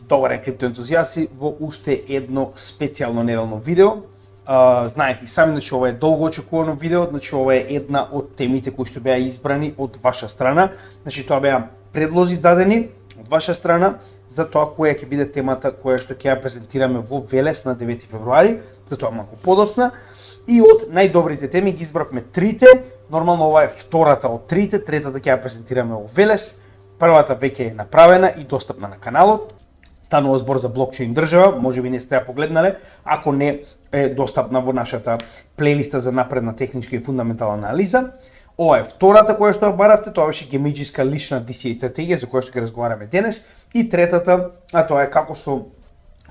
Добар ден, криптоентузијасти, во уште едно специјално неделно видео. Знаете и сами, значи ова е долго очекувано видео, значи ова е една од темите кои што беа избрани од ваша страна. Значи тоа беа предлози дадени од ваша страна за тоа која ќе биде темата која што ќе ја презентираме во Велес на 9 февруари, за тоа малку подоцна. И од најдобрите теми ги избравме трите. Нормално ова е втората од трите, третата ќе ја презентираме во Велес. Првата веќе е направена и достапна на каналот. Станува збор за блокчейн држава, можеби не сте ја погледнале, ако не е достапна во нашата плейлиста за напредна техничка и фундаментална анализа. Ова е втората која што ја баравте, тоа беше гемиџиска лична DCA стратегија за која што ќе разговараме денес. И третата, тоа е како со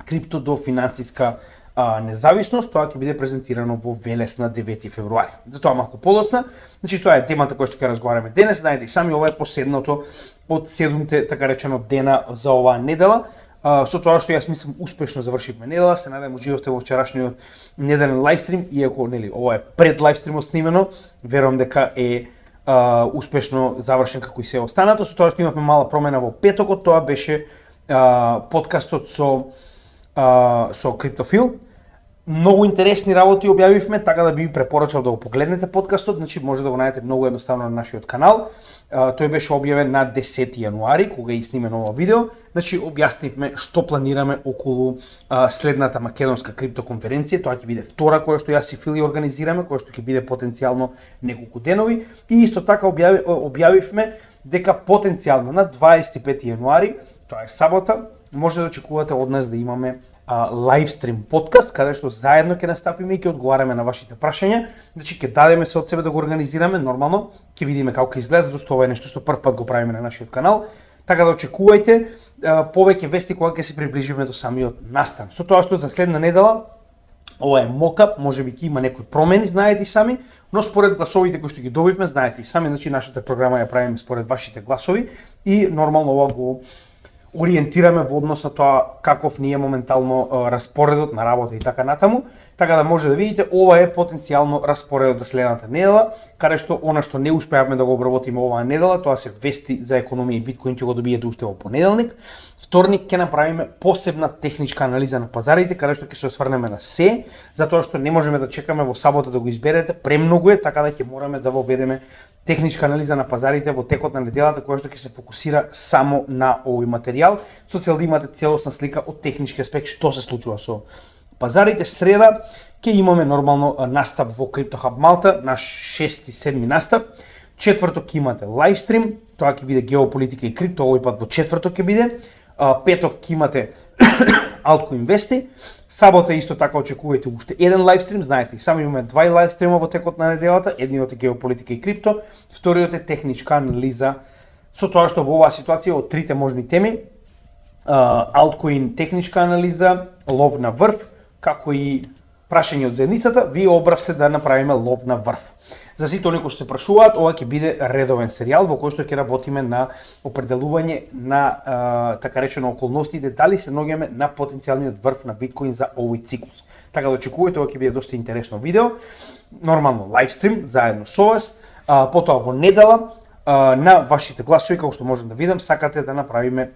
крипто до финансиска независност, тоа ќе биде презентирано во Велес на 9 февруари. Затоа малку подоцна, значи тоа е темата која што ќе разговараме денес. Знаете и сами, ова е последното од 7 така речено дена за оваа недела. Со тоа што јас мислам успешно завршивме недела, се надевам уживавте во вчерашниот неделен лайвстрим, иако нели ова е пред лайвстримот снимено, верувам дека е успешно завршен како и се останато. Со тоа што имавме мала промена во петокот, тоа беше подкастот со Криптофил. Многу интересни работи објавивме, така да би препорачал да го погледнете подкастот, значи може да го најдете многу едноставно на нашиот канал. Тој беше објавен на 10 јануари, кога е снимен ова видео. Значи објаснивме што планираме околу следната македонска криптоконференција, тоа ќе биде втора која што јас и Фили организираме, која што ќе биде потенцијално неколку денови. И исто така објавивме дека потенцијално на 25 јануари, тоа е сабота, може да очекувате од нас да имаме лайвстрим подкаст, каде што заедно ќе настапиме и ќе одговараме на вашите прашања. Значи ќе дадеме се од себе да го организираме, нормално, ќе видиме како ќе изгледа, затоа што ова е нешто што прв пат го правиме на нашиот канал. Така да очекувајте повеќе вести кога ќе се приближиме до самиот настан. Со тоа што за следна недела, ова е мокап, можеби ќе има некои промени, знаете и сами, но според гласовите кои што ги добивме, знаете и сами, значи нашата програма ја правиме според вашите гласови и нормално ова го ориентираме во однос на тоа каков ни е моментално распоредот на работа и така натаму, така да може да видите ова е потенцијално распоредот за следната недела, каде што она што не успеавме да го обработиме оваа недела, тоа се вести за економија и биткоин ќе го добиете уште во понеделник. Вторник ќе направиме посебна техничка анализа на пазарите, каде што ќе се осврнеме на се, затоа што не можеме да чекаме во сабота да го изберете, премногу е, така да ќе мораме да воведеме техничка анализа на пазарите во текот на неделата, која што ќе се фокусира само на овој материјал, со цел да имате целосна слика од технички аспект што се случува со пазарите. Среда ќе имаме нормално настап во CryptoHub Малта, наш 6-7 настап. Четврток ќе имате лайвстрим, тоа ќе биде геополитика и крипто, овој пат во четврток ќе биде. Петок ќе имате Altcoin Вести. Сабота исто така очекувате уште еден лайвстрим, знаете, сами имаме два лайвстрима во текот на неделата, едниот е геополитика и крипто, вториот е техничка анализа со тоа што во оваа ситуација од трите можни теми, Altcoin техничка анализа, лов на врв, како и прашање од заедницата, вие обравте да направиме лов на врв. За сите оние кои што се прашуваат, ова ќе биде редовен серијал во кој што ќе работиме на определување на така речено околностите, дали се наоѓаме на потенцијалниот врв на биткоин за овој циклус. Така да очекувате, ова ќе биде доста интересно видео. Нормално лайвстрим заедно со вас. Потоа во недела на вашите гласови, како што можам да видам, сакате да направиме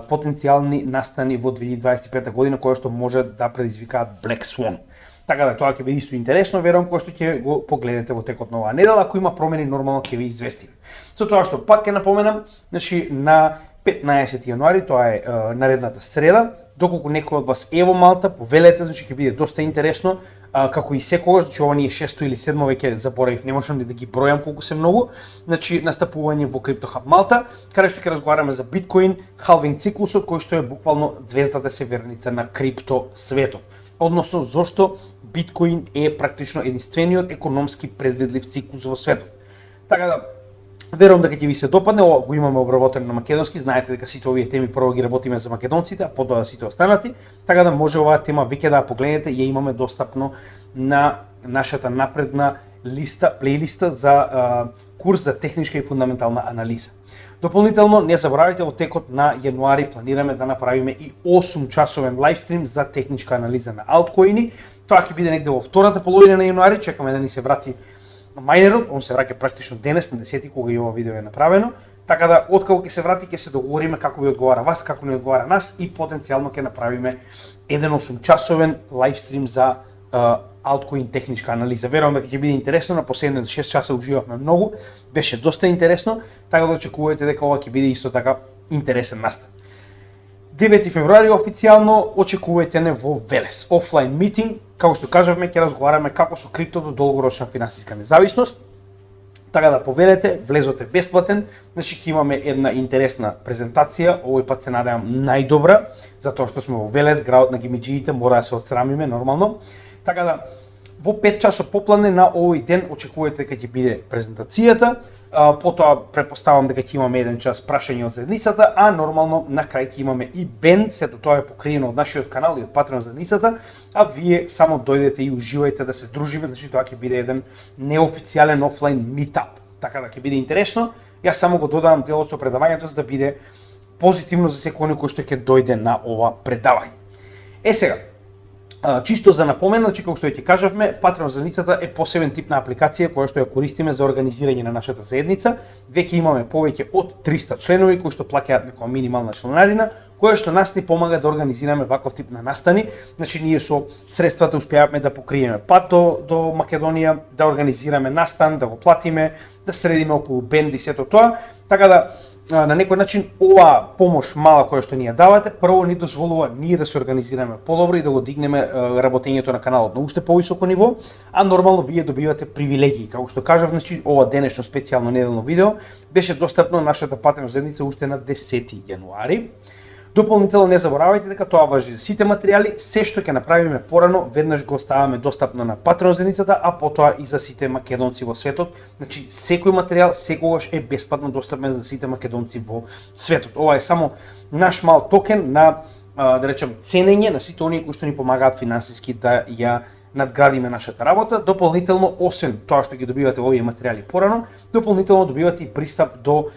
потенцијални настани во 2025 година кои што може да предизвикаат Black Swan. Така да тоа ќе биде исто интересно, верувам, кој што ќе го погледнете во текот на оваа недела, ако има промени нормално ќе ви известиме. Со тоа што пак ќе напоменам, значи на 15 јануари, тоа е наредната среда, доколку некој од вас е во Малта, повелете, значи ќе биде доста интересно, како и секогаш, значи ова ни е 6 или 7 веќе заборавив, не можам да ги бројам колку се многу, значи настапување во CryptoHub Малта, каде што ќе разговараме за биткоин, халвинг циклусот кој што е буквално звездата северница на крипто светот. Односно зошто биткоин е практично единствениот економски предвидлив циклус во светот. Така да верувам дека ќе ви се допадне, ова го имаме обработено на македонски, знаете дека сите овие теми прво ги работиме за македонците, а потоа сите останати, така да може оваа тема веќе да ја погледнете, ја имаме достапно на нашата напредна листа, плейлиста за курс за техничка и фундаментална анализа. Дополнително, не заборавајте, во текот на јануари планираме да направиме и 8-часовен лайвстрим за техничка анализа на алткоини. Тоа ќе биде негде во втората половина на јануари, чекаме да ни се врати мајнерот, он се враќа практично денес на 10 кога и ова видео е направено. Така да, откако ќе се врати, ќе се договориме како ви одговара вас, како ни одговара нас и потенцијално ќе направиме еден 8-часовен лайвстрим за altcoin техничка анализа. Верувам дека ќе биде интересно, на последните 6 часа уживавме многу, беше доста интересно, така да очекувате дека ова ќе биде исто така интересен настан. 9 февруари официјално очекувате не во Велес, офлайн митинг, како што кажавме ќе разговараме како со криптото долгорочна финансиска независност. Така да повелете, влезоте бесплатен, значи ќе имаме една интересна презентација, овој пат се надевам најдобра, затоа што сме во Велес, градот на гимиџиите, мора да се отсрамиме нормално. Така да, во 5 часот попладне на овој ден очекувате дека ќе биде презентацијата, потоа претпоставам дека ќе имаме 1 час прашање од заедницата, а нормално на крај ќе имаме и бенд, сето тоа е покриено од нашиот канал и од Patreon заедницата, а вие само дојдете и уживајте да се дружиме, значи тоа ќе биде еден неофицијален офлайн митап. Така да ќе биде интересно. Јас само го додавам делот со предавањето за да биде позитивно за секој кој што ќе дојде на ова предавање. Сега, чисто за напомена, значи како што ќе кажавме, Patreon заедницата е посебен тип на апликација која што ја користиме за организирање на нашата заедница. Веќе имаме повеќе од 300 членови кои што плаќаат некоја минимална членарина, која што нас ни помага да организираме ваков тип на настани. Значи ние со средствата успеавме да покриеме пат до Македонија, да организираме настан, да го платиме, да средиме околу бенд и сето тоа. Така да на некој начин оваа помош мала која што ни ја давате, прво ни дозволува ние да се организираме подобро и да го дигнеме работењето на каналот на уште повисоко ниво, а нормално вие добивате привилегии. Како што кажав, значи ова денешно специјално неделно видео беше достапно на нашата Patreon заедница уште на 10 јануари. Дополнително не заборавајте дека тоа важи за сите материјали, се што ќе направиме порано, веднаш го ставаме достапно на Patreon заедницата, а потоа и за сите македонци во светот. Значи секој материјал секогаш е бесплатно достапен за сите македонци во светот. Ова е само наш мал токен на да речем ценење на сите оние кои што ни помагаат финансиски да ја надградиме нашата работа. Дополнително, освен тоа што ги добивате овие материјали порано, дополнително добивате и пристап до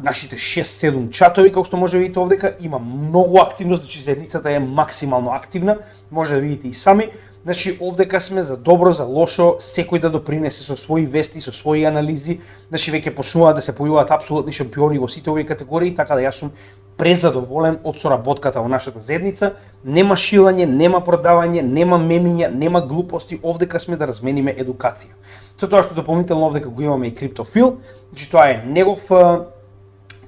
нашите 6-7 чатови, како што може да видите овдека, има многу активност, значи заедницата е максимално активна, може да видите и сами. Значи овдека сме за добро, за лошо, секој да допринесе со своји вести, со своји анализи. Значи веќе почнуваат да се појавуваат апсолутни шампиони во сите овие категории, така да јас сум презадоволен од соработката во нашата заедница. Нема шилање, нема продавање, нема мемиња, нема глупости, овдека сме да размениме едукација. Со тоа што дополнително овдека го имаме и Криптофил, значи тоа е негов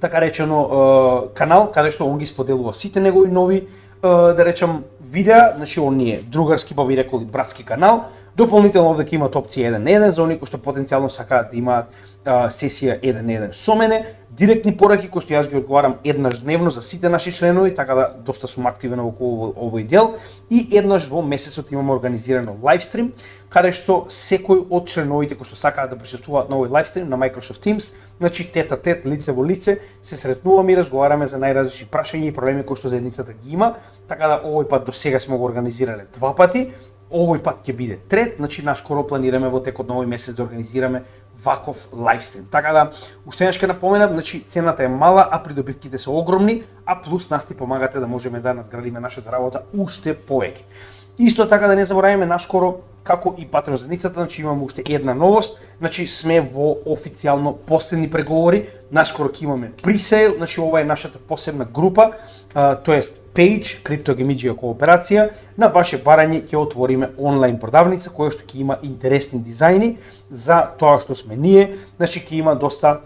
така речено канал каде што он ги споделува сите негови нови да речем видеа, значи он е другарски, па би рекол и братски канал. Дополнително овдека имаат опција 1 на 1 за оние кои што потенцијално сакаат да имаат сесија 1 на 1 со мене, директни пораки кои што јас ги одговарам еднаш дневно за сите наши членови, така да доста сум активен околу овој дел, и еднаш во месецот имаме организирано лайвстрим каде што секој од членовите кои што сакаат да присуствуваат на овој лайвстрим на Microsoft Teams, значи тет а тет, лице во лице, се сретнуваме и разговараме за најразлични прашања и проблеми кои што заедницата ги има, така да овој пат до сега сме го организирале 2 пати. Овој пат ќе биде трет, значи наскоро планираме во текот на овој месец да организираме ваков лайвстрим. Така да, уште еднаш ќе напоменам, значи цената е мала, а придобивките се огромни, а плюс нас ти помагате да можеме да надградиме нашата работа уште повеќе. Исто така да не забораваме, наскоро, како и Patreon заедницата, значи имаме уште една новост, значи сме во официјално последни преговори, наскоро ќе имаме пресейл, значи ова е нашата посебна група, тоест Page, криптогемиџија кооперација, на ваше барање ќе отвориме онлайн продавница која што ќе има интересни дизајни за тоа што сме ние, значи ќе има доста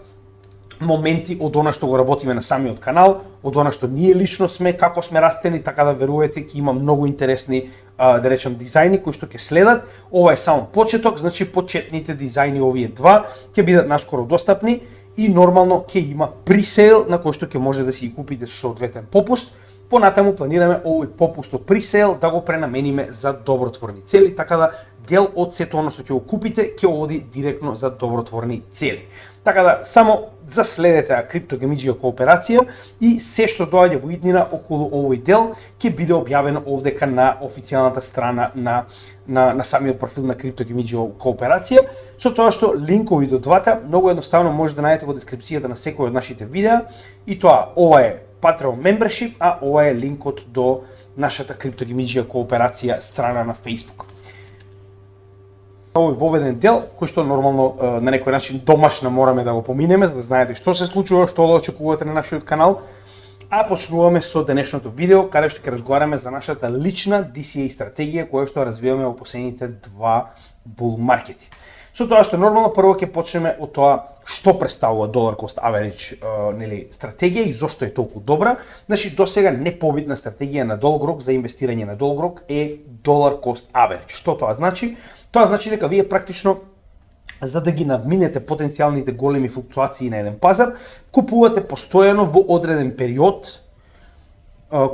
моменти од она што го работиме на самиот канал, од она што ние лично сме, како сме растени, така да верувате ќе има многу интересни да речем дизајни кои што ќе следат. Ова е само почеток, значи почетните дизајни овие два ќе бидат наскоро достапни и нормално ќе има пресейл на кој што ќе може да си ги купите со соодветен попуст. Понатаму планираме овој попуст од пресейл да го пренамениме за добротворни цели, така да дел од сето оно што ќе го купите ќе оди директно за добротворни цели. Така да само заследете криптогемиџија кооперација и се што доаѓа во иднина околу овој дел ќе биде објавено овдека на официјалната страна на самиот профил на криптогемиџија кооперација, со тоа што линкови до двата многу едноставно може да најдете во дескрипцијата на секој од нашите видеа, и тоа ова е Patreon membership, а ова е линкот до нашата криптогемиџија кооперација страна на Facebook. овој воведен дел, кој што нормално на некој начин домашно мораме да го поминеме, за да знаете што се случува, што да очекувате на нашиот канал. А почнуваме со денешното видео, каде што ќе разговараме за нашата лична DCA стратегија, која што развиваме во последните 2 bull маркети. Со тоа што нормално прво ќе почнеме од тоа што представува dollar cost average стратегија и зошто е толку добра. Значи досега непобитна стратегија на долг рок за инвестирање на долг рок е dollar cost average. Што тоа значи? Тоа значи дека вие практично, за да ги надминете потенцијалните големи флуктуации на еден пазар, купувате постојано во одреден период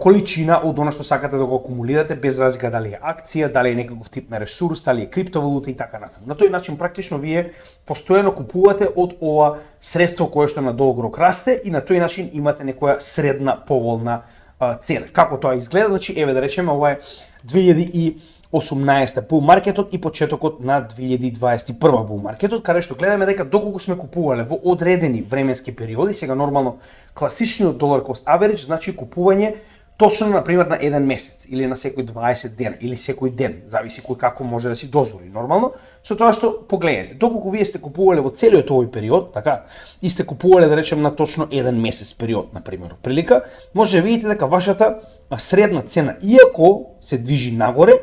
количина од она што сакате да го акумулирате, без разлика дали е акција, дали е некаков тип на ресурс, дали е криптовалута и така натаму. На тој начин практично вие постојано купувате од ова средство кое што на долг рок расте и на тој начин имате некоја средна поволна цена. Како тоа изгледа? Значи еве да речеме ова е 2018 bull маркетот и почетокот на 2021 bull маркетот, каде што гледаме дека доколку сме купувале во одредени временски периоди, сега нормално класичниот dollar cost average значи купување точно на пример на еден месец или на секој 20 дена или секој ден, зависи кој како може да си дозволи нормално, со тоа што погледнете, доколку вие сте купувале во целиот овој период, така, и сте купувале да речем на точно еден месец период, на пример, прилика, може да видите дека вашата средна цена, иако се движи нагоре,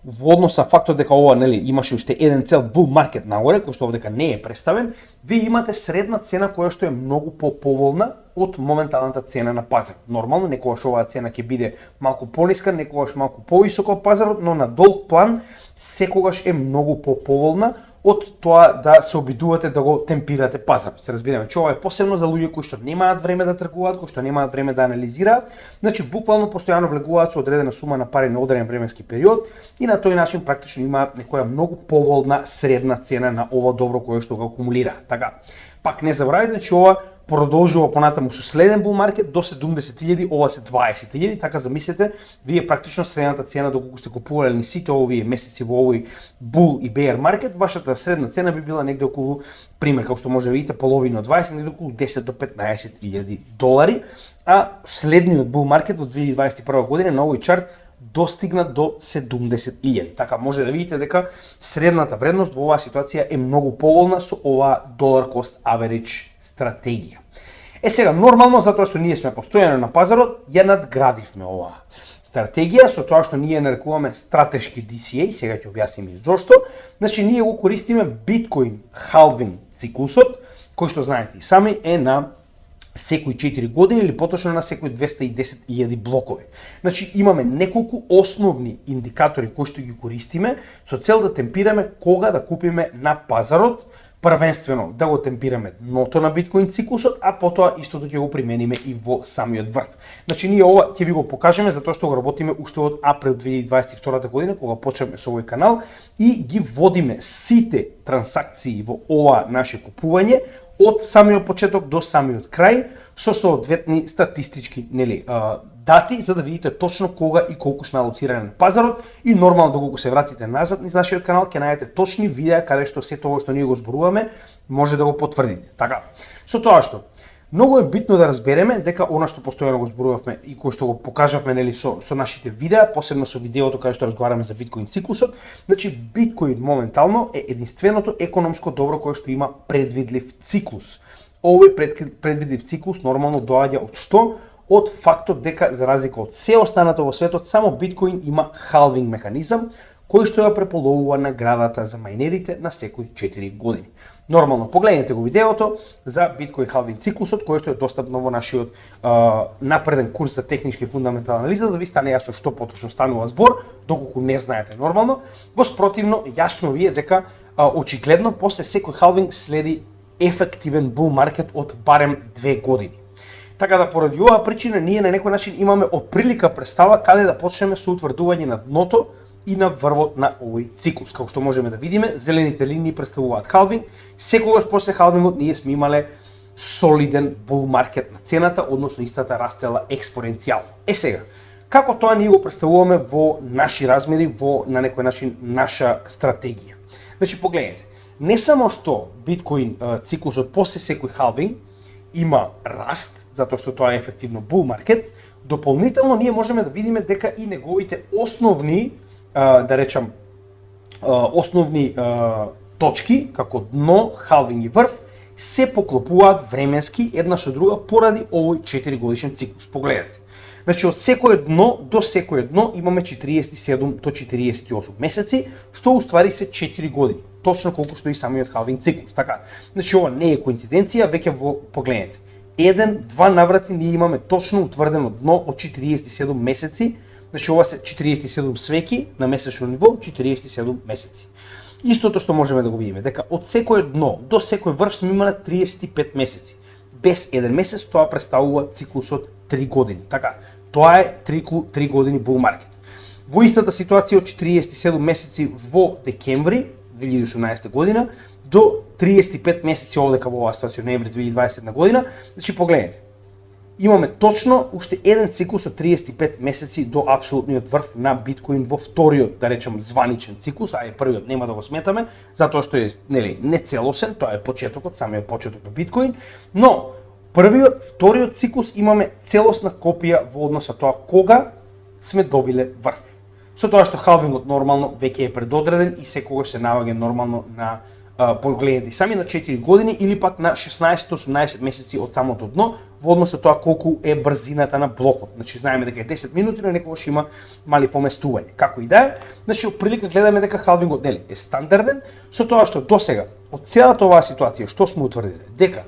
во однос на фактот дека ова имаше уште еден цел bull маркет нагоре, кој што овдека не е представен, вие имате средна цена која што е многу поповолна од моменталната цена на пазарот. Нормално, некогаш оваа цена ќе биде малку пониска, некогаш малку повисока од пазарот, но на долг план секогаш е многу поповолна од тоа да се обидувате да го темпирате пазарот. Се разбираме, че ова е посебно за луѓе кои што немаат време да тргуваат, кои што немаат време да анализираат, значи буквално постојано влегуваат со одредена сума на пари на одреден временски период и на тој начин практично имаат некоја многу поволна средна цена на ова добро кое што го акумулираат. Така, пак не забравяйте, че ова продолжува понатаму со следен bull маркет до 70.000, ова се 20.000, така замислете, вие практично средната цена доколку сте купувале ни сите овие месеци во овој bull и bear маркет, вашата средна цена би била негде околу, пример, како што може да видите, половина од 20, негде околу 10 до 15.000 долари, а следниот bull маркет во 2021 година на овој чарт достигна до 70.000. Така може да видите дека средната вредност во оваа ситуација е многу поволна со оваа dollar cost average стратегија. Сега, нормално, затоа што ние сме постојано на пазарот, ја надградивме оваа стратегија со тоа што ние нарекуваме стратешки DCA, сега ќе објасним и зошто. Значи, ние го користиме биткоин халвинг циклусот, кој што знаете и сами е на секои 4 години или поточно на секои 210.000 блокови. Значи имаме неколку основни индикатори кои што ги користиме со цел да темпираме кога да купиме на пазарот, првенствено да го темпираме дното на биткоин циклусот, а потоа истото ќе го примениме и во самиот врв. Значи ние ова ќе ви го покажеме затоа што го работиме уште од април 2022 година кога почнавме со овој канал и ги водиме сите трансакции во ова наше купување од самиот почеток до самиот крај со соодветни статистички дати за да видите точно кога и колку сме алоцирани на пазарот и нормално доколку се вратите назад низ нашиот канал ќе најдете точни видеа каде што се тоа што ние го зборуваме може да го потврдите. Така, со тоа што многу е битно да разбереме дека она што постојано го зборувавме и кој што го покажавме со нашите видеа, посебно со видеото каде што разговараме за биткоин циклусот, значи биткоин моментално е единственото економско добро кое што има предвидлив циклус. Овој предвидлив циклус нормално доаѓа од што? Од фактот дека за разлика од се останато во светот, само биткоин има халвинг механизам кој што ја преполовува наградата за мајнерите на секои 4 години. Нормално, погледнете го видеото за биткоин халвинг циклусот кој што е достапно во нашиот напреден курс за техничка и фундаментална анализа да ви стане јасно што поточно станува збор, доколку не знаете нормално. Во спротивно, јасно ви е дека очигледно после секој халвинг следи ефективен бул маркет од барем 2 години. Така да поради оваа причина ние на некој начин имаме отприлика представа каде да почнеме со утврдување на дното и на врвот на овој циклус. Како што можеме да видиме, зелените линии представуваат халвинг. Секогаш после халвингот ние сме имале солиден бул маркет на цената, односно истата растела експоненцијално. Сега, како тоа ние го представуваме во наши размери, во на некој начин наша стратегија. Значи погледнете, не само што биткоин циклусот после секој халвинг има раст, затоа што тоа е ефективно бул маркет, дополнително ние можеме да видиме дека и неговите основни, да речам, основни точки, како дно, халвинг и врв, се поклопуваат временски една со друга поради овој 4 годишен циклус. Погледнете. Значи, од секое дно до секое дно имаме 47 до 48 месеци, што уствари се 4 години. Точно колку што и самиот халвинг циклус. Така, значи ова не е коинциденција, веќе погледнете. Два наврати ние имаме точно утврдено дно од 47 месеци, значи ова се 47 свеки на месечно ниво, 47 месеци. Истото што можеме да го видиме, дека од секое дно до секој врв сме имале 35 месеци. Без еден месец тоа представува циклусот 3 години. Така, тоа е 3 години bull market. Во истата ситуација од 47 месеци во декември 2018 година до 35 месеци овдека во оваа ситуација ноември 2020 година, значи погледнете. Имаме точно уште еден циклус од 35 месеци до апсолутниот врв на биткоин во вториот, да речем, званичен циклус, а првиот нема да го сметаме, затоа што е нецелосен, тоа е почетокот, самиот почеток на биткоин, но вториот циклус имаме целосна копија во однос на тоа кога сме добиле врв. Со тоа што халвингот нормално веќе е предодреден и секогаш се наоѓа нормално на погледнете сами на 4 години или пак на 16-18 месеци од самото дно во однос на тоа колку е брзината на блокот. Значи знаеме дека е 10 минути, но некогаш има мали поместување. Како и да е, значи отприлика гледаме дека халвингот е стандарден, со тоа што досега од целата оваа ситуација што сме утврдиле, дека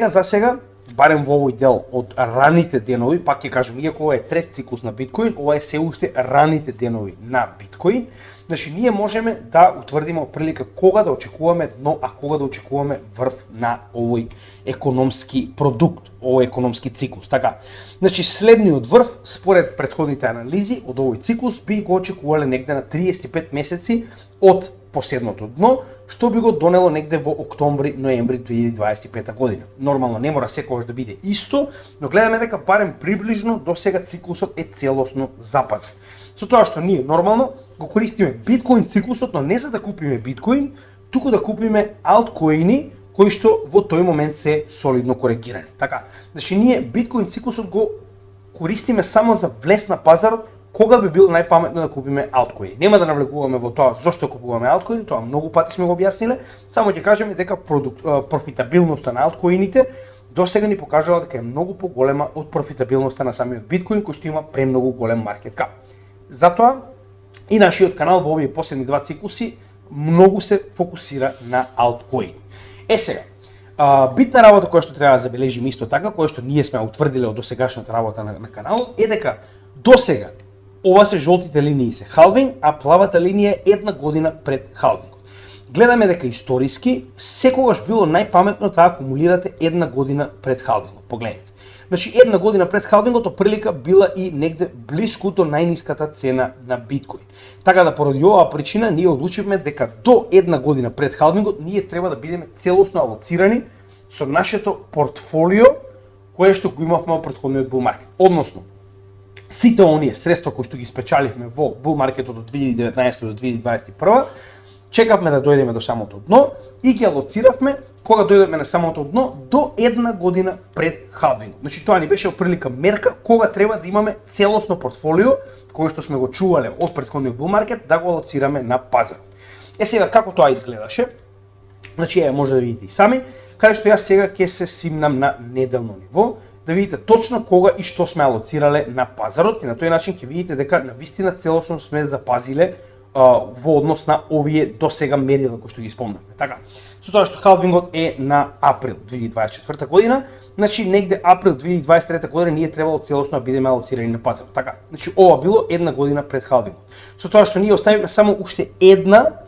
за сега барем во овој дел од раните денови, пак ќе кажам, иако ова е трет циклус на биткоин, ова е се уште раните денови на биткоин. Значи, ние можеме да утврдиме отприлика кога да очекуваме дно, а кога да очекуваме врв на овој економски продукт, овој економски циклус. Така, значи, следниот врв, според претходните анализи од овој циклус, би го очекувале негде на 35 месеци од последното дно, што би го донело негде во октомври-ноември 2025 година. Нормално не мора секогаш да биде исто, но гледаме дека барем приближно до сега циклусот е целосно запазен. Со тоа што ние нормално го користиме биткоин циклусот, но не за да купиме биткоин, туку да купиме алткоини кои што во тој момент се солидно коригирани. Така, значи ние биткоин циклусот го користиме само за влез на пазарот, кога би било најпаметно да купиме алткоини. Нема да навлегуваме во тоа зошто купуваме алткоини, тоа многу пати сме го објасниле, само ќе кажеме дека профитабилноста на алткоините досега ни покажала дека е многу поголема од профитабилноста на самиот биткоин кој што има премногу голем маркет кап. Затоа и нашиот канал во овие последни два циклуси многу се фокусира на алткоини. Сега, битна работа која што треба да забележиме исто така, која што ние сме утврдиле од досегашната работа на каналот, е дека досега ова се жолтите линии се халвинг, а плавата линија е една година пред халвингот. Гледаме дека историски секогаш било најпаметно да акумулирате една година пред халвингот. Погледнете. Значи, една година пред халвингот отприлика била и негде блиску до најниската цена на биткоин. Така да поради оваа причина ние одлучивме дека до една година пред халвингот ние треба да бидеме целосно алоцирани со нашето портфолио кое што го имавме во претходниот bull market. Односно, сите оние средства кои што ги спечаливме во bull marketот од 2019 до 2021, чекавме да дојдеме до самото дно и ги алоциравме кога дојдеме на самото дно до една година пред халвингот. Значи тоа ни беше отприлика мерка кога треба да имаме целосно портфолио кое што сме го чувале од претходниот bull market да го алоцираме на пазар. Сега како тоа изгледаше? Значи може да видите и сами, каде што јас сега ќе се симнам на неделно ниво, да видите точно кога и што сме алоцирале на пазарот и на тој начин ќе видите дека навистина целосно сме запазиле во однос на овие досега мерила кои што ги спомнавме. Така, со тоа што халвингот е на април 2024 година, значи негде април 2023 година ние требало целосно да бидеме алоцирани на пазарот. Така, значи ова било една година пред халвингот. Со тоа што ние оставивме само уште една,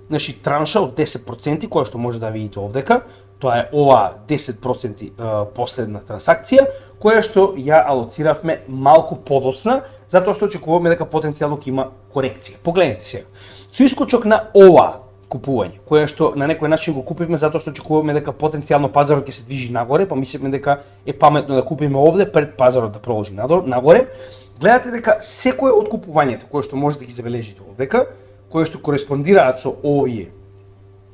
значи транша од 10% која што може да видите овдека, тоа е ова 10% последна трансакција, која што ја алоциравме малку подоцна, затоа што очекуваме дека потенцијално ќе има корекција. Погледнете сега. Со искочок на ова купување, кое што на некој начин го купивме затоа што очекуваме дека потенцијално пазарот ќе се движи нагоре, па мислиме дека е паметно да купиме овде пред пазарот да продолжи нагоре. Гледате дека секое од купувањата кое што може да ги забележите овдека, кое што кореспондираат со овие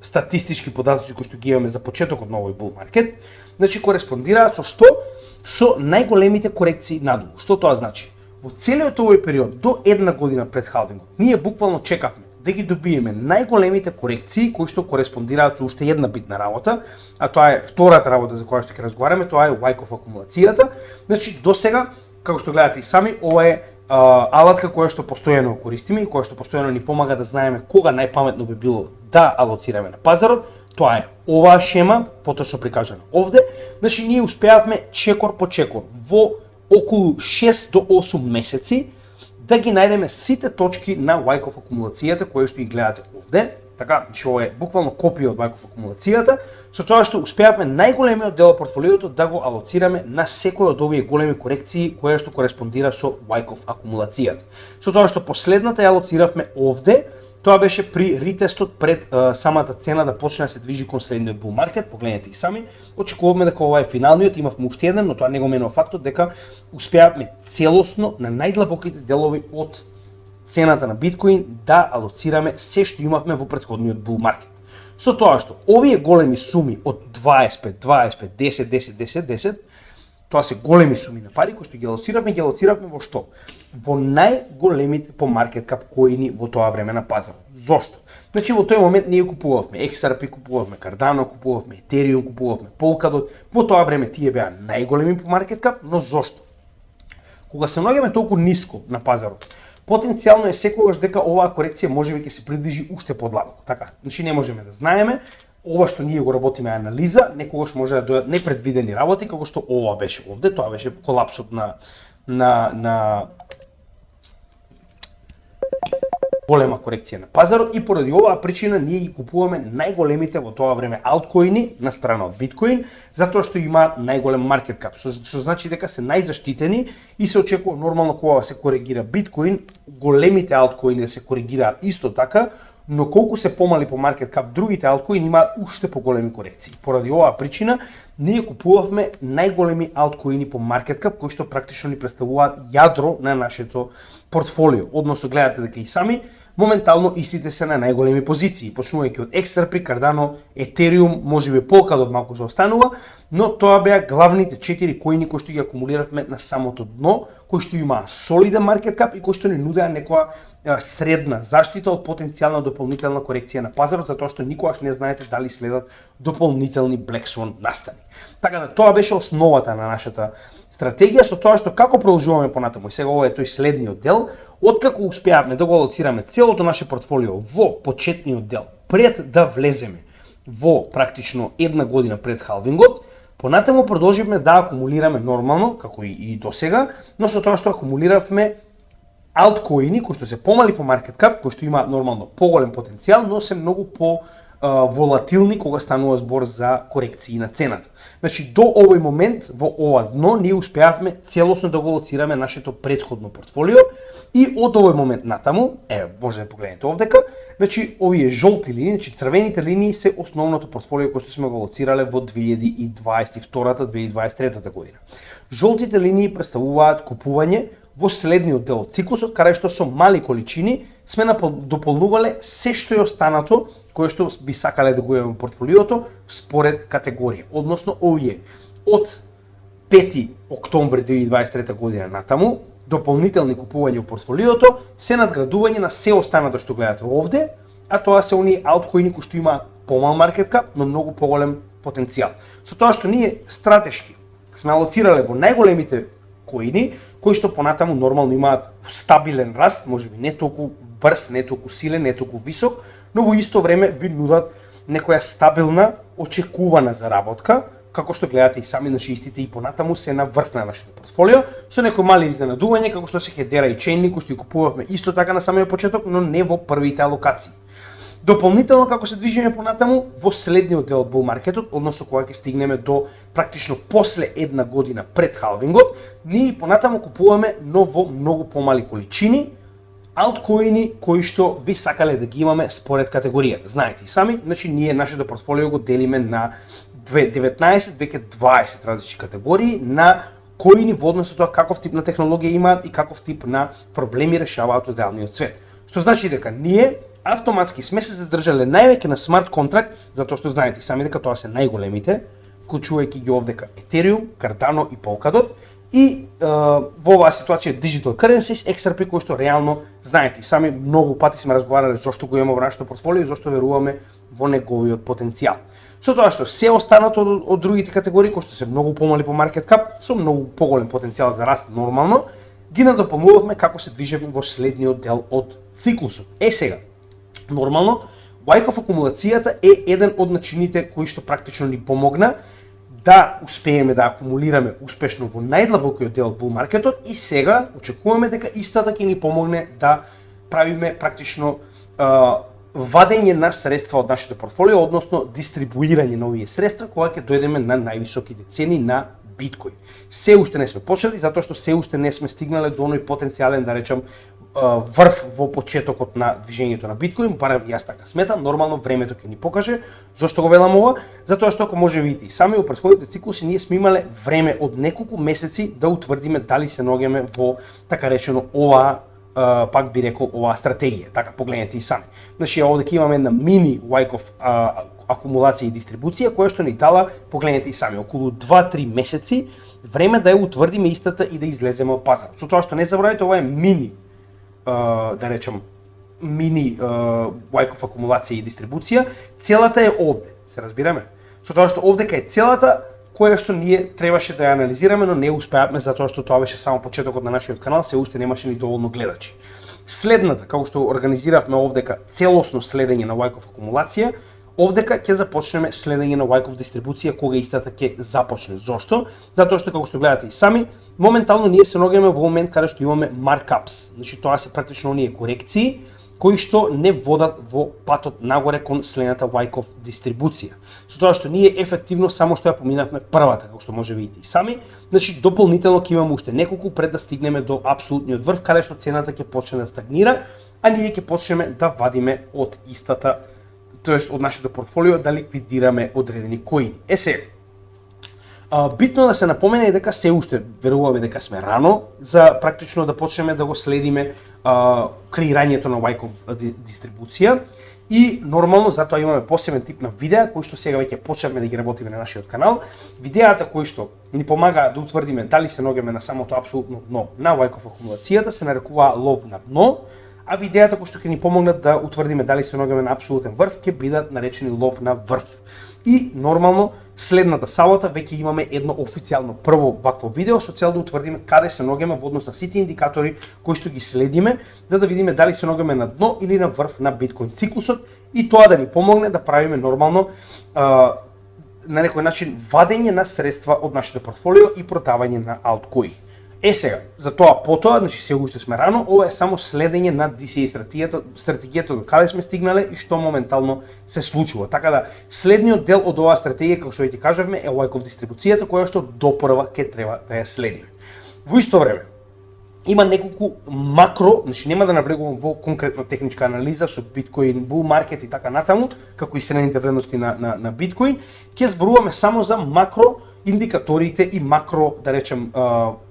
статистички податоци кои што ги имаме за почетокот на овој bull market, значи кореспондираат со што? Со најголемите корекции надолу. Што тоа значи? Во целиот овој период до една година пред халвингот, ние буквално чекавме да ги добиеме најголемите корекции кои што кореспондираат со уште една битна работа, а тоа е втората работа за која што ќе разговараме, тоа е Wyckoff акумулацијата. Значи досега, како што гледате и сами, ова е алатка која што постојано користиме и која што постојано ни помага да знаеме кога најпаметно би било да алоцираме на пазарот. Тоа е оваа шема, поточно прикажана овде. Значи ние успеавме чекор по чекор во околу 6 до 8 месеци да ги најдеме сите точки на Wyckoff акумулацијата кои што ги гледате овде. Така, значи ова е буквално копија од Wyckoff акумулацијата, со тоа што успеавме најголемиот дел од портфолиото да го алоцираме на секој од овие големи корекции која што кореспондира со Wyckoff акумулацијата. Со тоа што последната ја алоциравме овде, тоа беше при ритестот пред самата цена да почне да се движи кон средниот bull market. Погледнете и сами. Очекувавме дека ова е финалниот, имавме уште еден, но тоа не го менува фактот дека успеавме целосно на најдлабоките делови од цената на биткоин да алоцираме се што имавме во претходниот bull market. Со тоа што овие големи суми од 25, 25, 10, 10, 10, 10, тоа се големи суми на пари кои што ги алоциравме во што? Во најголемите по маркет кап коини во тоа време на пазарот. Зошто? Значи во тој момент ние купувавме XRP, купувавме Cardano, купувавме Ethereum, купувавме Polkadot. Во тоа време тие беа најголеми по маркет кап, но зошто? Кога се наоѓаме толку ниско на пазарот, потенцијално е секогаш дека оваа корекција можеби ќе се придвижи уште подлабоко. Така, значи не можеме да знаеме. Ова што ние го работиме анализа, некогаш може да дојдат непредвидени работи, како што ова беше овде, тоа беше колапсот на голема корекција на пазарот, и поради оваа причина ние ги купуваме најголемите во тоа време алткоини на страна од биткоин, затоа што имаат најголем маркет кап, што значи дека се најзаштитени и се очекува нормално кога се коригира биткоин, големите алткоини да се коригираат исто така, но колку се помали по маркет кап, другите алткоини имаат уште поголеми корекции. Поради оваа причина ние купувавме најголеми алткоини по маркет кап кои што практично ни представуваат јадро на нашето портфолио. Односно гледате дека и сами моментално истите се на најголеми позиции, почнувајќи од XRP, Cardano, Ethereum, можеби Polkadot малку заостанува, но тоа беа главните 4 коини кои што ги акумулиравме на самото дно, кои што имаа солиден маркет кап и кои што ни нудеа некоја средна заштита од потенцијална дополнителна корекција на пазарот, затоа што никогаш не знаете дали следат дополнителни Black Swan настани. Така да тоа беше основата на нашата стратегија, со тоа што како продолжуваме понатаму. И сега ова е тој следниот дел, откако успеавме да го алоцираме целото наше портфолио во почетниот дел, пред да влеземе во практично една година пред халвингот, понатаму продолживме да акумулираме нормално, како и досега, но со тоа што акумулиравме алткоини кои што се помали по маркет кап, кои што имаат нормално поголем потенцијал, но се многу по волатилни кога станува збор за корекции на цената. Значи до овој момент во ова дно ние успеавме целосно да го алоцираме нашето претходно портфолио и од овој момент натаму, може да погледнете овдека, значи овие жолти линии, значи црвените линии се основното портфолио кое што сме го алоцирале во 2022-2023 година. Жолтите линии представуваат купување во следниот дел од циклусот, каде што со мали количини сме дополнувале се што е останато кое што би сакале да го имаме портфолиото според категорија. Односно овие од 5 октомври 2023 година натаму дополнителни купувања во портфолиото се надградување на се останато што гледате овде, а тоа се оние алткоини кои што имаат помал маркет кап, но многу поголем потенцијал. Со тоа што ние стратешки сме алоцирале во најголемите коини, кои што понатаму нормално имаат стабилен раст, можеби не толку брз, не толку силен, не толку висок, но во исто време ви нудат некоја стабилна, очекувана заработка, како што гледате и сами, значи истите и понатаму се на врв на нашето портфолио, со некои мали изненадување, како што се Hedera и Chainlink, кои што ги купувавме исто така на самиот почеток, но не во првите алокации. Дополнително како се движиме понатаму во следниот дел од bull маркетот, односно кога ќе стигнеме до практично после една година пред халвингот, ние понатаму купуваме, но во многу помали количини, алткоини кои што би сакале да ги имаме според категоријата. Знаете и сами, значи ние нашето портфолио го делиме на 19, веќе 20 различни категории на коини во однос со тоа каков тип на технологија имаат и каков тип на проблеми решаваат од реалниот свет. Што значи дека ние автоматски сме се задржале највеќе на смарт контракт, затоа што знаете сами дека тоа се најголемите, вклучувајќи ги овдека Ethereum, Cardano и Polkadot, И во оваа ситуација Digital Currencies, XRP, кој што реално, знаете и сами, многу пати сме разговарале зошто го имаме во нашето портфолио и зошто веруваме во неговиот потенцијал. Со тоа што се останато од другите категории, кои што се многу помали по маркет кап, со многу поголем потенцијал за раст нормално, ги надополнувавме како се движеме во следниот дел од циклусот. Сега, нормално, Wyckoff акумулацијата е еден од начините кои што практично ни помогна да успееме да акумулираме успешно во најдлабокиот дел од бул маркетот и сега очекуваме дека истата ќе ни помогне да правиме практично вадење на средства од нашето портфолио, односно дистрибуирање на овие средства кога ќе дојдеме на највисоките цени на биткоин. Се уште не сме почнали затоа што се уште не сме стигнале до оној потенцијален, да речам, врв во почетокот на движењето на биткоин, барем јас така сметам, нормално времето ќе ни покаже. Зошто го велам ова? Затоа што ако може видите и сами во претходните циклуси ние сме имале време од неколку месеци да утврдиме дали се наоѓаме во така речено оваа пак би рекол оваа стратегија. Така погледнете и сами. Значи овде ќе имаме една мини Wyckoff акумулација и дистрибуција која што ни дала, погледнете и сами, околу 2-3 месеци време да ја утврдиме истата и да излеземе од пазарот. Со тоа што не заборавајте, ова е мини да речем мини Wyckoff акумулација и дистрибуција, целата е овде, се разбираме. Со тоа што овдека е целата која што ние требаше да ја анализираме, но не успеавме затоа што тоа беше само почетокот на нашиот канал, се уште немаше ни доволно гледачи. Следната, како што организиравме овдека целосно следење на Wyckoff акумулација, овдека ќе започнеме следење на Wyckoff дистрибуција кога истата ќе започне. Зошто? Затоа што како што гледате и сами, моментално ние се наоѓаме во момент каде што имаме markups. Значи тоа се практично оние корекции кои што не водат во патот нагоре кон следната Wyckoff дистрибуција. Со тоа што ние ефективно само што ја поминавме првата, како што може видите и сами, значи дополнително ќе имаме уште неколку пред да стигнеме до апсолутниот врв, каде што цената ќе почне да стагнира, а ние ќе почнеме да вадиме од истата, тоест од нашето портфолио да ликвидираме одредени коини. Сега, битно да се напомене дека се уште веруваме дека сме рано за практично да почнеме да го следиме креирањето на Wyckoff дистрибуција и нормално затоа имаме посебен тип на видеа кои што сега веќе почнавме да ги работиме на нашиот канал. Видеата кои што ни помагаат да утврдиме дали се наоѓаме на самото апсолутно дно на Wyckoff акумулацијата се нарекува лов на дно, а видеата кои што ќе ни помогнат да утврдиме дали се наоѓаме на апсолутен врв ќе бидат наречени лов на врв. И нормално следната сабота веќе имаме едно официјално прво вакво видео со цел да утврдиме каде се наоѓаме во однос на сите индикатори кои што ги следиме, за да видиме дали се наоѓаме на дно или на врв на биткоин циклусот и тоа да ни помогне да правиме нормално на некој начин вадење на средства од нашето портфолио и продавање на алткоин. Сега, за тоа потоа, значи се уште сме рано, ова е само следење на DCA стратегијата до каде сме стигнале и што моментално се случува. Така да, следниот дел од оваа стратегија, како што веќе кажавме, е Wyckoff дистрибуцијата, која што допрва ќе треба да ја следиме. Во исто време, има неколку макро, значи нема да навлегувам во конкретна техничка анализа со биткоин, бул маркет и така натаму, како и средните вредности на биткоин, ќе зборуваме само за макро индикаторите и макро, да речем,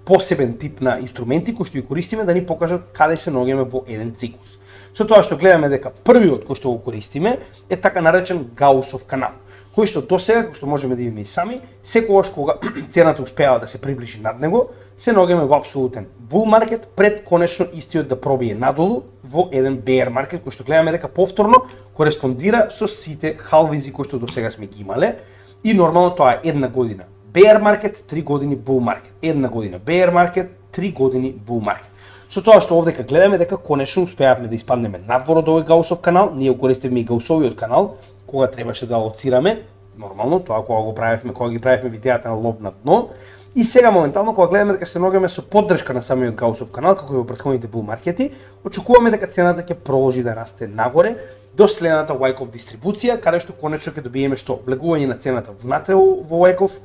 посебен тип на инструменти кои што ги користиме да ни покажат каде се наоѓаме во еден циклус. Со тоа што гледаме дека првиот кој што го користиме е така наречен Гауссов канал, кој што досега, кој што можеме да видиме и сами, секогаш кога цената успеава да се приближи над него, се наоѓаме во апсолутен бул маркет пред конечно истиот да пробие надолу во еден bear маркет кој што гледаме дека повторно кореспондира со сите халвизи кои што досега сме ги имале и нормално тоа е една година bear market, 3 години bull market. Една година bear market, 3 години bull market. Со тоа што овдека гледаме дека конечно успеавме да испаднеме надвор од овој Гауссов канал, ние го користиме и Гауссовиот канал, кога требаше да алоцираме, нормално, тоа кога го правевме, кога ги правевме видеата на лов на дно, и сега моментално кога гледаме дека се наоѓаме со поддршка на самиот Гауссов канал, како и во претходните bull маркети, очекуваме дека цената ќе продолжи да расте нагоре до следната Wyckoff дистрибуција, каде што конечно ќе добиеме што влегување на цената внатре во Wyckoff,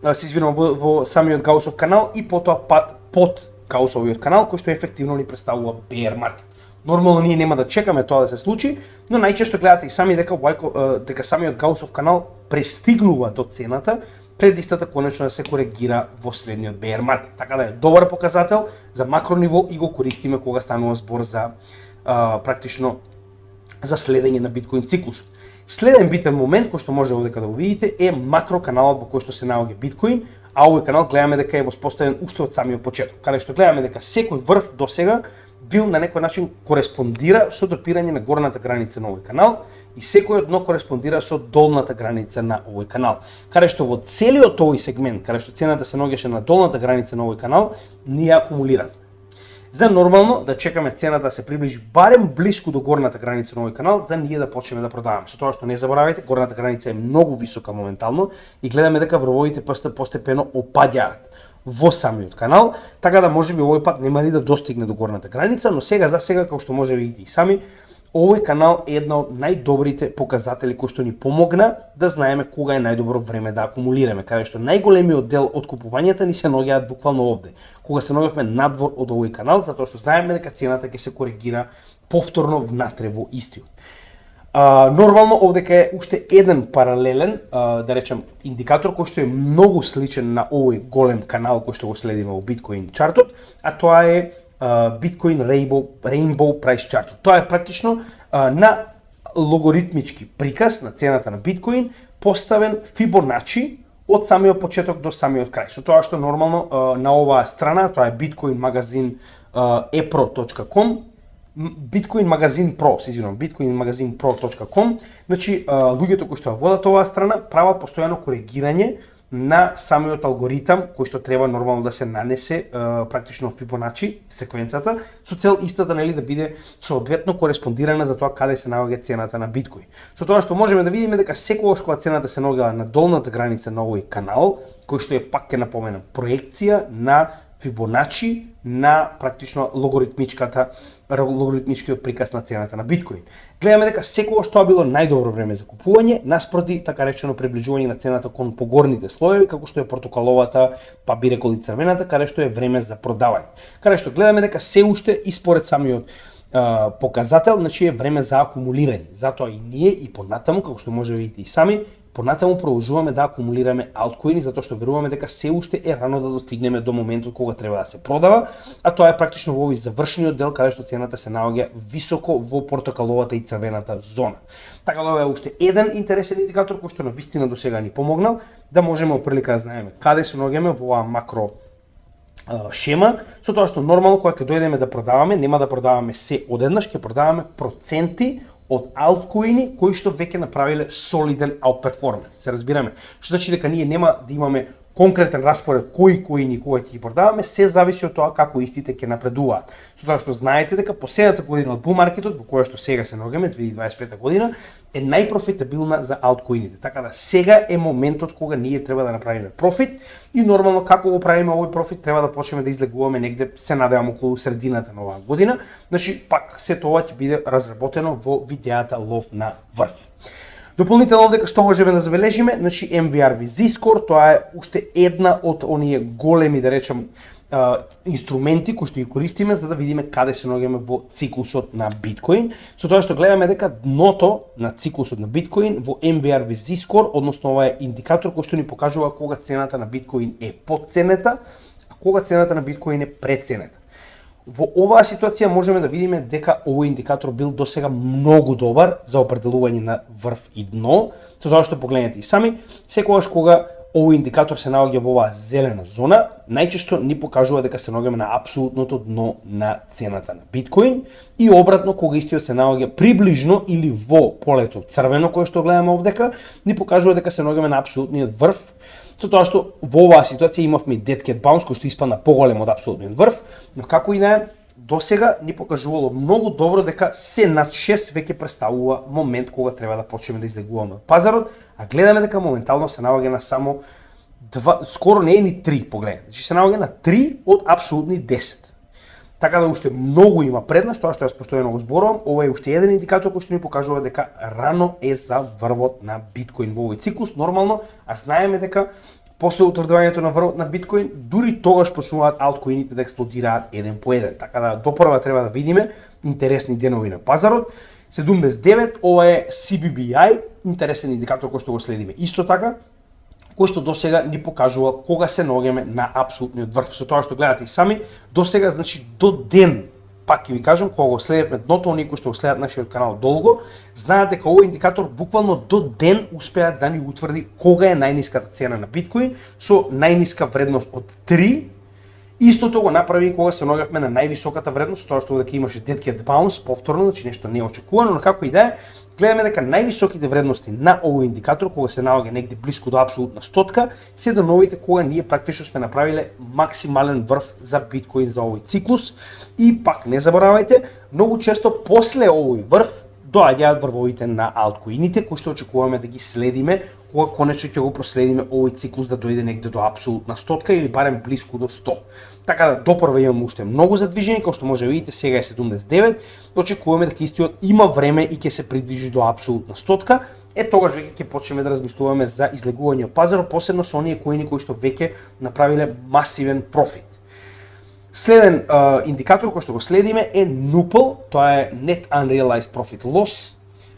се извинувам во самиот Гауссов канал и потоа пат под Гауссовиот канал кој што ефективно ни представува bear маркет. Нормално ние нема да чекаме тоа да се случи, но најчесто гледате и сами дека самиот Гауссов канал пристигнува до цената пред истата конечно да се коригира во следниот bear маркет. Така да е добар показател за макро ниво и го користиме кога станува збор за практично за следење на биткоин циклусот. Следен битен момент кој што може овдека да го видите е макро каналот во кој што се наоѓа биткоин, а овој канал гледаме дека е воспоставен уште од самиот почеток, каде што гледаме дека секој врв до сега бил на некој начин кореспондира со допирање на горната граница на овој канал и секој дно кореспондира со долната граница на овој канал. Каде што во целиот овој сегмент, каде што цената се наоѓаше на долната граница на овој канал, ние акумулиравме. За нормално да чекаме цената да се приближи барем блиску до горната граница на овој канал, за ние да почнеме да продаваме. Со тоа што не заборавајте, горната граница е многу висока моментално и гледаме дека врвовите постепено опаѓаат во самиот канал, така да можеби овој пат нема ли да достигне до горната граница, но сега за сега, како што може видите и сами, овој канал е една од најдобрите показатели кои што ни помогна да знаеме кога е најдобро време да акумулираме, каде што најголемиот дел од купувањата ни се наоѓаат буквално овде, кога се наоѓавме надвор од овој канал, затоа што знаеме дека цената ќе се коригира повторно внатре во истиот. Нормално овдека е уште еден паралелен, да речем, индикатор кој што е многу сличен на овој голем канал кој што го следиме во Bitcoin чартот, а тоа е Bitcoin Rainbow Price Chart. Тоа е практично на логоритмички приказ на цената на Bitcoin поставен Fibonacci од самиот почеток до самиот крај. Со тоа што нормално на оваа страна, тоа е Bitcoin магазин epro.com, Bitcoin магазин Pro, bitcoinmagazinpro.com, значи луѓето кои што водат оваа страна прават постојано коригирање на самиот алгоритам кој што треба нормално да се нанесе практично Fibonacci секвенцата со цел истата да биде соодветно кореспондирана за тоа каде се наоѓа цената на Биткоин. Со тоа што можеме да видиме дека секогаш кога цената се наоѓа на долната граница на овој канал, кој што е пак ќе напоменам проекција на Fibonacci на практично логоритмичкиот приказ на цената на Биткоин. Гледаме дека секогаш тоа било најдобро време за купување, наспроти така речено приближување на цената кон погорните слоеви, како што е портокаловата, па би рекол и црвената, каде што е време за продавање. Каде што гледаме дека се уште и според самиот показател, значи е време за акумулирање. Затоа и ние и понатаму, како што може да видите и сами, понатаму продолжуваме да акумулираме алткоини, затоа што веруваме дека се уште е рано да достигнеме до моментот кога треба да се продава, а тоа е практично во овој завршениот дел каде што цената се наоѓа високо во портокаловата и црвената зона. Така да ова е уште еден интересен индикатор кој што навистина до сега ни помогнал да можеме оприлика да знаеме каде се наоѓаме во оваа макро шема, со тоа што нормално кога ќе дојдеме да продаваме, нема да продаваме се одеднаш, ќе продаваме проценти од алткоини кои што веќе направиле солиден outperformance. Се разбираме. Што значи дека ние нема да имаме конкретен распоред кои коини кога ќе ги продаваме, се зависи од тоа како истите ќе напредуваат. Со тоа што знаете дека последната година од bull маркетот, во која што сега се наоѓаме, 2025 година, е најпрофитабилна за алткоините. Така да сега е моментот кога ние треба да направиме профит и нормално како го правиме овој профит треба да почнеме да излегуваме негде, се надевам, околу средината на оваа година. Значи пак се тоа ќе биде разработено во видеата лов на врв. Дополнително дека што можеме да забележиме, значи MVRV score, тоа е уште една од оние големи, да речам, инструменти кои што ги користиме за да видиме каде се наоѓаме во циклусот на Биткоин. Со тоа што гледаме дека дното на циклусот на Биткоин во MVRV score, односно ова е индикатор кој што ни покажува кога цената на Биткоин е подценета, а кога цената на Биткоин е преценета. Во оваа ситуација можеме да видиме дека овој индикатор бил досега многу добар за определување на врв и дно, со тоа што погледнете и сами, секогаш кога овој индикатор се наоѓа во оваа зелена зона, најчесто ни покажува дека се наоѓаме на апсолутното дно на цената на Биткоин и обратно кога истиот се наоѓа приближно или во полето црвено кое што гледаме овдека, ни покажува дека се наоѓаме на апсолутниот врв. Со тоа што во оваа ситуација имавме dead cat bounce кој што испадна поголем од апсолутниот врв, но како и да е, досега ни покажувало многу добро дека се над 6 веќе представува момент кога треба да почнеме да излегуваме од пазарот, а гледаме дека моментално се наоѓа на само 2, скоро не е ни 3, погледнете. Значи се наоѓа на 3 од апсолутни 10. Така да уште многу има предност, тоа што јас постојано го зборувам, ова е уште еден индикатор кој што ни покажува дека рано е за врвот на Биткоин во овој циклус, нормално, а знаеме дека после утврдувањето на врвот на Биткоин, дури тогаш почнуваат алткоините да експлодираат еден по еден. Така да допрва треба да видиме интересни денови на пазарот. 79, ова е CBBI, интересен индикатор кој што го следиме. Исто така, кој што досега ни покажува кога се наоѓаме на апсолутниот врв. Со тоа што гледате и сами, досега значи до ден пак ќе ви кажам, кога го следите дното, оние кои што го следат нашиот канал долго, знаат дека овој индикатор буквално до ден успеа да ни утврди кога е најниската цена на биткоин со најниска вредност од 3. Истото го направи кога се наоѓавме на највисоката вредност, тоа што дека имаше dead cat bounce повторно, значи нешто неочекувано, но како и да е, гледаме дека највисоките вредности на овој индикатор, кога се наоѓа негде блиску до апсолутна стотка, се до новите кога ние практично сме направиле максимален врв за биткоин за овој циклус. И пак не заборавајте, многу често после овој врв доаѓаат врвовите на алткоините, кои што очекуваме да ги следиме, кога конечно ќе го проследиме овој циклус да дојде негде до апсолутна стотка или барем блиску до 100. Така да допрва имаме уште многу задвижени, како што може да видите сега е 79, очекуваме дека истиот има време и ќе се придвижи до апсолутна стотка. Тогаш веќе ќе почнеме да размислуваме за излегување од пазарот, посебно со оние коини кои што веќе направиле масивен профит. Следен индикатор кој што го следиме е NUPL, тоа е Net Unrealized Profit Loss.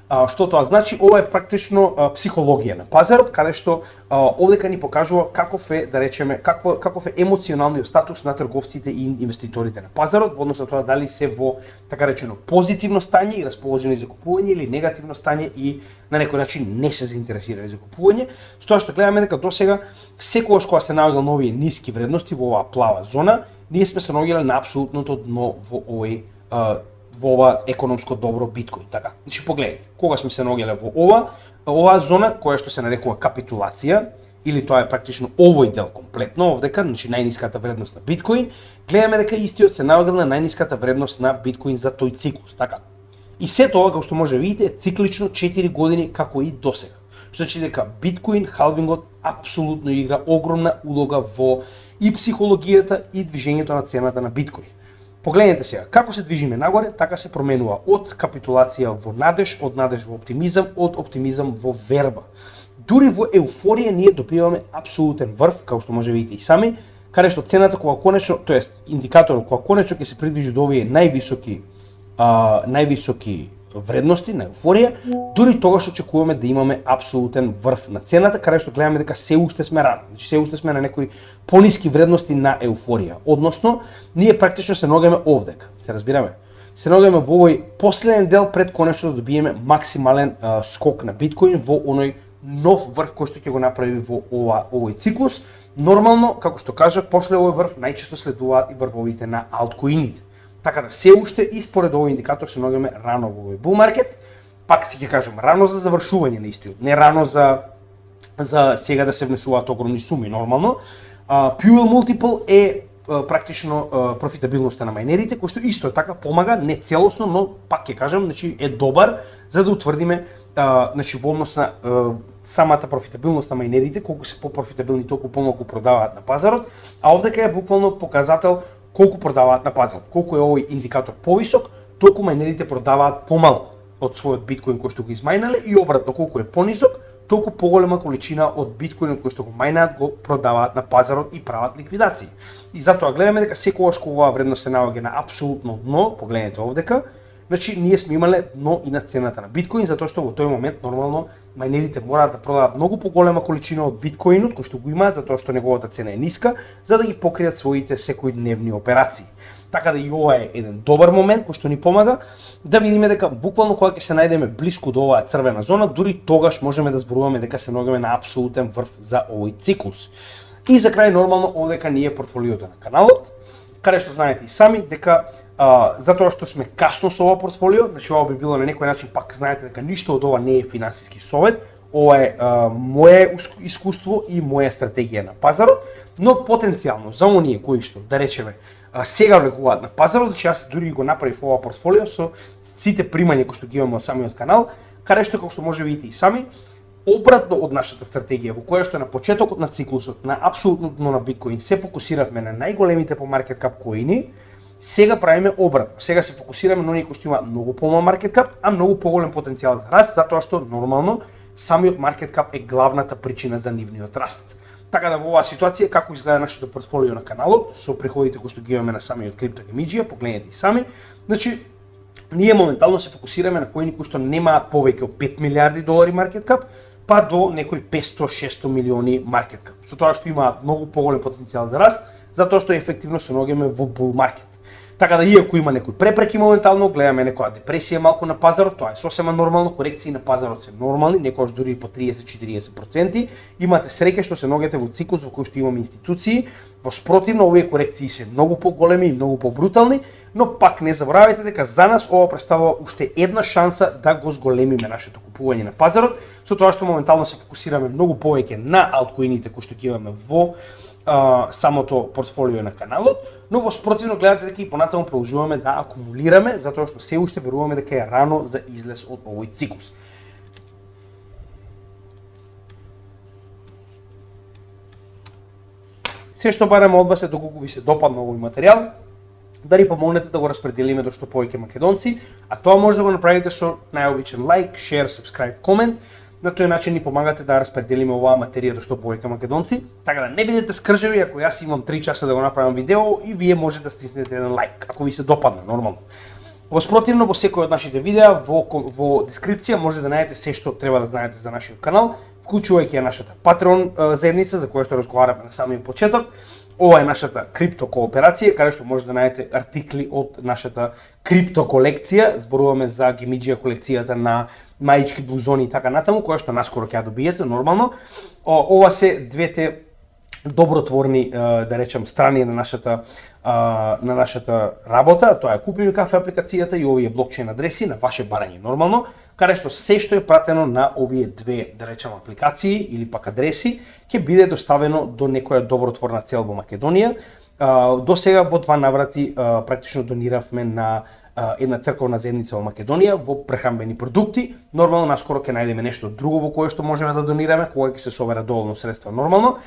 Што тоа значи? Ова е практично психологија на пазарот, каде што овдека ни покажува каков е, да речеме, каков е емоционалниот статус на трговците и инвеститорите на пазарот, во однос на тоа дали се во така речено позитивно стање и расположени за купување или негативно стање и на некој начин не се заинтересирани за купување. Со тоа што гледаме дека досега секогаш кога се наоѓа нови ниски вредности во оваа плава зона, ние сме се наоѓале на апсолутното дно во ова економско добро биткоин, така. Значи погледнете, кога сме се наоѓале во оваа зона која што се нарекува капитулација, или тоа е практично овој дел комплетно овдека, значи најниската вредност на биткоин, гледаме дека истиот се наоѓа на најниската вредност на биткоин за тој циклус, така. И се тоа, како што може да видите, е циклично 4 години како и досега. Што значи дека биткоин халвингот апсолутно игра огромна улога во и психологијата и движењето на цената на биткоин. Погледнете сега, како се движиме нагоре, така се променува од капитулација во надеж, од надеж во оптимизам, од оптимизам во верба. Дури во еуфорија ние добиваме апсолутен врв, како што може видите и сами, каде што цената кога конечно, тоест индикаторот кога конечно ќе се придвижи до овие највисоки вредности на еуфорија, дури тогаш очекуваме да имаме апсолутен врв на цената, каде што гледаме дека се уште сме рано, значи се уште сме на некои пониски вредности на еуфорија. Односно, ние практично се наоѓаме овдека. Се разбираме? Се наоѓаме во овој последен дел пред конечно да добиеме максимален скок на биткоин во оној нов врв кој што ќе го направи во овој циклус. Нормално, како што кажа, после овој врв најчесто следуваат и врвовите на алткоините. Така да се уште и според овој индикатор се наоѓаме рано во овој bull market, пак си ќе кажам рано за завршување на истиот, не рано за сега да се внесуваат огромни суми нормално. Fuel multiple е практично профитабилноста на мајнерите, кој што исто така помага, не целосно, но пак ќе кажам, значи е добар за да утврдиме значи во однос на самата профитабилност на мајнерите, колку се попрофитабилни толку помалку продаваат на пазарот, а овдека е буквално показател колку продаваат на пазарот. Колку е овој индикатор повисок, толку мајнерите продаваат помалку од својот биткоин кој што го измајнале и обратно, колку е понисок, толку поголема количина од биткоинот кој што го мајнаат го продаваат на пазарот и прават ликвидации. И затоа гледаме дека секогаш кога оваа вредност се наоѓа на апсолутно дно, погледнете овдека, значи ние сме имале дно и на цената на биткоин, затоа што во тој момент нормално мајнерите мораат да продадат многу поголема количина од биткоинот кој што го имаат затоа што неговата цена е ниска, за да ги покријат своите секојдневни операции. Така да и ова е еден добар момент кој што ни помага да видиме дека буквално кога ќе се најдеме блиску до оваа црвена зона, дури тогаш можеме да зборуваме дека се наоѓаме на апсолутен врв за овој циклус. И за крај нормално овдека ни е портфолиото на каналот, каде што знаете и сами дека затоа што сме касно со ова портфолио, значи ова би било на некој начин пак знаете дека ништо од ова не е финансиски совет, ова е мое искуство и моја стратегија на пазарот, но потенцијално за оние кои што да речеме сега влегуваат на пазарот, значи јас дури го направив ова портфолио со сите примања кои што ги имаме од самиот канал, каде што како што може видите и сами, обратно од нашата стратегија во која што на почетокот на циклусот на апсолутно дно на биткоин се фокусиравме на најголемите по маркет кап коини, сега правиме обратно. Сега се фокусираме на оние кои што имаат многу помал маркет кап, а многу поголем потенцијал за раст, затоа што нормално самиот маркет кап е главната причина за нивниот раст. Така да во оваа ситуација како изгледа нашето портфолио на каналот со приходите кои што ги имаме на самиот криптогемиџија, погледнете и сами. Значи ние моментално се фокусираме на коини кои што немаат повеќе од 5 милиарди долари маркет кап, па до некои 500-600 милиони маркет кап. Со тоа што имаат многу поголем потенцијал за раст, затоа што ефективно се наоѓаме во bull market. Така да иако има некои препреки моментално, гледаме некоја депресија малку на пазарот, тоа е сосема нормално, корекции на пазарот се нормални, некогаш дури по 30-40%. Имате среќа што се наоѓате во циклус во кој што имаме институции, во спротивно овие корекции се многу поголеми и многу побрутални, но пак не заборавајте дека за нас ова представува уште една шанса да го зголемиме нашето купување на пазарот, со тоа што моментално се фокусираме многу повеќе на алткоините кои што ќе имаме во самото портфолио на каналот, но во спротивно гледате дека и понатаму продолжуваме да акумулираме, затоа што се уште веруваме дека е рано за излез од овој циклус. Се што бараме од вас е доколку ви се допадна овој материјал, да ни помогнете да го распределиме до што повеќе македонци, а тоа може да го направите со најобичен лайк, шер, сабскрајб, комент. На тој начин ни помагате да распределиме оваа материја до што повеќе македонци, така да не бидете скржеви ако јас имам 3 часа да го направам видео и вие може да стиснете еден лайк, ако ви се допадне, нормално. Во спротивно, во секој од нашите видеа, во дескрипција може да најдете се што треба да знаете за нашиот канал, вклучувајќи нашата Patreon заедница за која што разговараме на самиот почеток. Ова е нашата крипто кооперација, каде што може да најдете артикли од нашата крипто колекција. Зборуваме за Гемиџија колекцијата на маички блузони и така натаму, која што наскоро ќе ја добиете нормално. Ова се двете добротворни, да речем, страни на нашата работа. Тоа е Купи ми кафе апликацијата и овие блокчейн адреси на ваше барање нормално, каде што се што е пратено на овие две, да речем, апликации или пак адреси, ќе биде доставено до некоја добротворна цел во Македонија. До сега во 2 наврати практично дониравме на една црковна заедница во Македонија во прехранбени продукти. Нормално наскоро ќе најдеме нешто друго во кое што можеме да донираме, кога ќе се собера доволно средства нормално.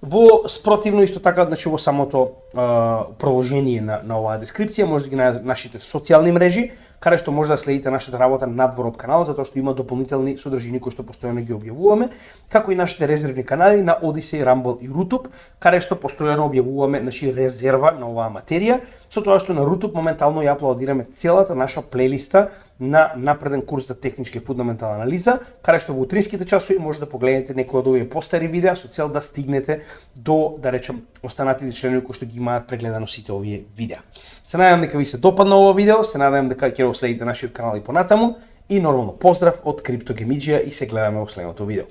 Во спротивно исто така, значи во самото продолжение на оваа дескрипција може да ги најдете нашите социјални мрежи, каде што може да следите нашата работа надвор од каналот, затоа што има дополнителни содржини кои што постојано ги објавуваме, како и нашите резервни канали на Odyssey, Rumble и Rutube, каде што постојано објавуваме наши резерва на оваа материја, со тоа што на Rutube моментално ја аплодираме целата наша плейлиста на напреден курс за техничка и фундаментална анализа, каде што во утринските часови може да погледнете некои од овие постари видеа со цел да стигнете до, да речем, останатите членови кои што ги имаат прегледано сите овие видеа. Се надевам дека ви се допадна ова видео, се надевам дека ќе го следите нашиот канал и понатаму и нормално поздрав од Крипто Гемиџија и се гледаме во следното видео.